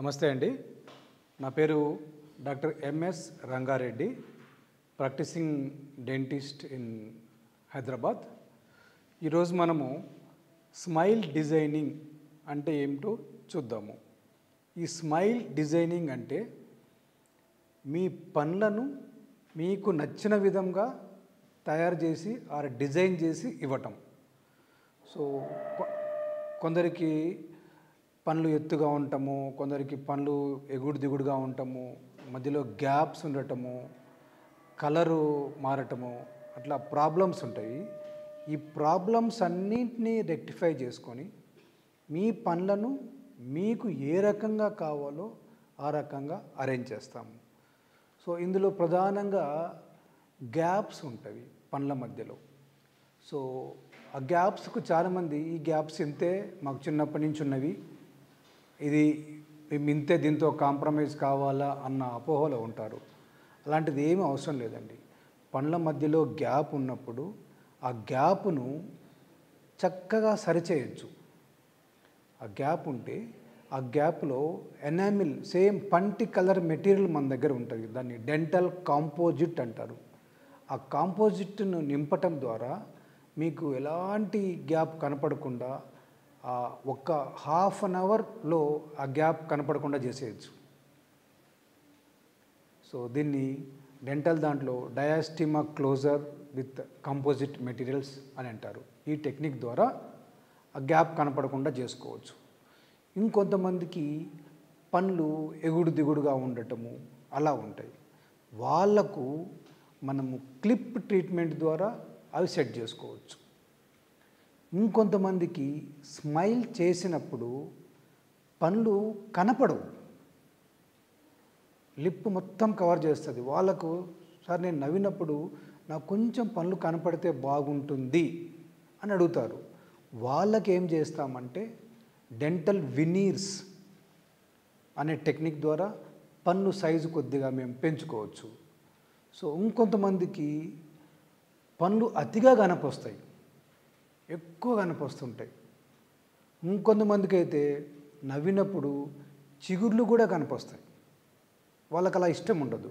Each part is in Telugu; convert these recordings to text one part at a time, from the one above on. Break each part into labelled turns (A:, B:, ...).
A: నమస్తే అండి. నా పేరు doctor M S Rangareddy, practising dentist in Hyderabad. ఈరోజు మనము స్మైల్ డిజైనింగ్ అంటే ఏమిటో చూద్దాము. ఈ స్మైల్ డిజైనింగ్ అంటే మీ పనులను మీకు నచ్చిన విధంగా తయారు చేసి డిజైన్ చేసి ఇవ్వటం. సో కొందరికి పనులు ఎత్తుగా ఉండటము, కొందరికి పనులు ఎగుడు దిగుడుగా ఉండటము, మధ్యలో గ్యాప్స్ ఉండటము, కలరు మారటము, అట్లా ప్రాబ్లమ్స్ ఉంటాయి. ఈ ప్రాబ్లమ్స్ అన్నింటినీ రెక్టిఫై చేసుకొని మీ పనులను మీకు ఏ రకంగా కావాలో ఆ రకంగా అరేంజ్ చేస్తాము. సో ఇందులో ప్రధానంగా గ్యాప్స్ ఉంటాయి పనుల మధ్యలో. సో ఆ గ్యాప్స్కు చాలామంది ఈ గ్యాప్స్ ఇంతే, మాకు చిన్నప్పటి నుంచి ఉన్నవి, ఇది మేము ఇంతే, దీంతో కాంప్రమైజ్ కావాలా అన్న అపోహలో ఉంటారు. అలాంటిది ఏమీ అవసరం లేదండి. పనుల మధ్యలో గ్యాప్ ఉన్నప్పుడు ఆ గ్యాప్ను చక్కగా సరిచేయచ్చు. ఆ గ్యాప్ ఉంటే ఆ గ్యాప్లో ఎనామిల్ సేమ్ పంటి కలర్ మెటీరియల్ మన దగ్గర ఉంటుంది, దాన్ని డెంటల్ కాంపోజిట్ అంటారు. ఆ కాంపోజిట్ను నింపటం ద్వారా మీకు ఎలాంటి గ్యాప్ కనపడకుండా ఒక్క హాఫ్ అన్ అవర్లో ఆ గ్యాప్ కనపడకుండా చేసేయచ్చు. సో దీన్ని డెంటల్ దాంట్లో డయాస్టిమా క్లోజర్ విత్ కంపోజిట్ మెటీరియల్స్ అని అంటారు. ఈ టెక్నిక్ ద్వారా ఆ గ్యాప్ కనపడకుండా చేసుకోవచ్చు. ఇంకొంతమందికి పనులు ఎగుడు దిగుడుగా ఉండటము అలా ఉంటాయి. వాళ్లకు మనము క్లిప్ ట్రీట్మెంట్ ద్వారా అవి సెట్ చేసుకోవచ్చు. ఇంకొంతమందికి స్మైల్ చేసినప్పుడు పనులు కనపడవు, లిప్ మొత్తం కవర్ చేస్తుంది. వాళ్ళకు సార్ నేను నవ్వినప్పుడు నాకు కొంచెం పనులు కనపడితే బాగుంటుంది అని అడుగుతారు. వాళ్ళకి ఏం చేస్తామంటే డెంటల్ వినీర్స్ అనే టెక్నిక్ ద్వారా పన్ను సైజు కొద్దిగా మేము పెంచుకోవచ్చు. సో ఇంకొంతమందికి పనులు అతిగా కనపొస్తాయి, ఎక్కువ కనపొస్తుంటాయి. ఇంకొంతమందికి అయితే నవ్వినప్పుడు చిగుర్లు కూడా కనపొస్తాయి. వాళ్ళకి అలా ఇష్టం ఉండదు.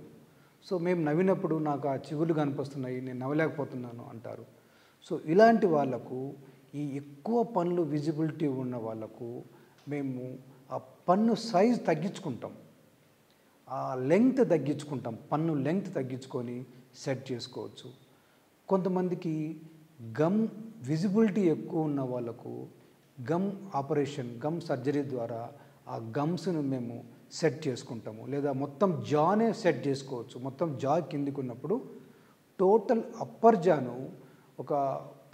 A: సో మేము నవ్వినప్పుడు నాకు ఆ చిగుర్లు కనిపిస్తున్నాయి, నేను నవ్వలేకపోతున్నాను అంటారు. సో ఇలాంటి వాళ్ళకు, ఈ ఎక్కువ పన్ను విజిబిలిటీ ఉన్న వాళ్ళకు మేము ఆ పన్ను సైజు తగ్గించుకుంటాం, ఆ లెంగ్త్ తగ్గించుకుంటాం, పన్ను లెంగ్త్ తగ్గించుకొని సెట్ చేసుకోవచ్చు. కొంతమందికి గమ్ విజిబిలిటీ ఎక్కువ ఉన్న వాళ్ళకు గమ్ ఆపరేషన్, గమ్ సర్జరీ ద్వారా ఆ గమ్స్ను మేము సెట్ చేసుకుంటాము. లేదా మొత్తం జానే సెట్ చేసుకోవచ్చు. మొత్తం జా కిందికి ఉన్నప్పుడు టోటల్ అప్పర్ జాను ఒక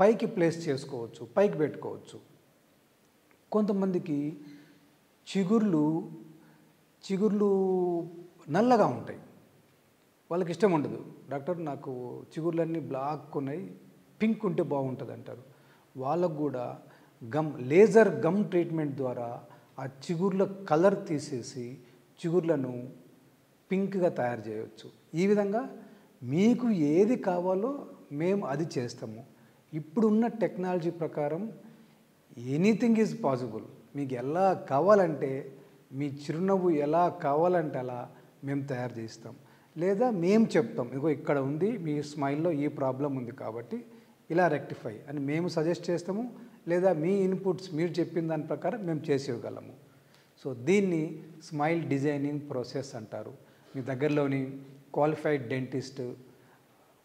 A: పైకి ప్లేస్ చేసుకోవచ్చు, పైకి పెట్టుకోవచ్చు. కొంతమందికి చిగుర్లు నల్లగా ఉంటాయి, వాళ్ళకి ఇష్టం ఉండదు. డాక్టర్ నాకు చిగుర్లన్నీ బ్లాక్ ఉన్నాయి, పింక్ ఉంటే బాగుంటుంది అంటారు. వాళ్ళకు కూడా లేజర్ గమ్ ట్రీట్మెంట్ ద్వారా ఆ చిగుర్ల కలర్ తీసేసి చిగుర్లను పింక్గా తయారు చేయవచ్చు. ఈ విధంగా మీకు ఏది కావాలో మేము అది చేస్తాము. ఇప్పుడున్న టెక్నాలజీ ప్రకారం ఎనీథింగ్ ఈజ్ పాసిబుల్. మీకు ఎలా కావాలంటే, మీ చిరునవ్వు ఎలా కావాలంటే అలా మేము తయారు చేస్తాం. లేదా మేము చెప్తాం, ఇగో ఇక్కడ ఉంది, మీ స్మైల్లో ఈ ప్రాబ్లం ఉంది కాబట్టి ఇలా రెక్టిఫై అని మేము సజెస్ట్ చేస్తాము. లేదా మీ ఇన్పుట్స్ మీరు చెప్పిన దాని ప్రకారం మేము చేసి ఇవ్వగలము. సో దీన్ని స్మైల్ డిజైనింగ్ ప్రాసెస్ అంటారు. మీ దగ్గరలోని క్వాలిఫైడ్ డెంటిస్ట్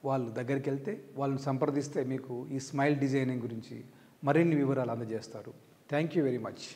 A: వాళ్ళ దగ్గరికి వెళ్తే, వాళ్ళని సంప్రదిస్తే మీకు ఈ స్మైల్ డిజైనింగ్ గురించి మరిన్ని వివరాలు అందజేస్తారు. Thank you very much.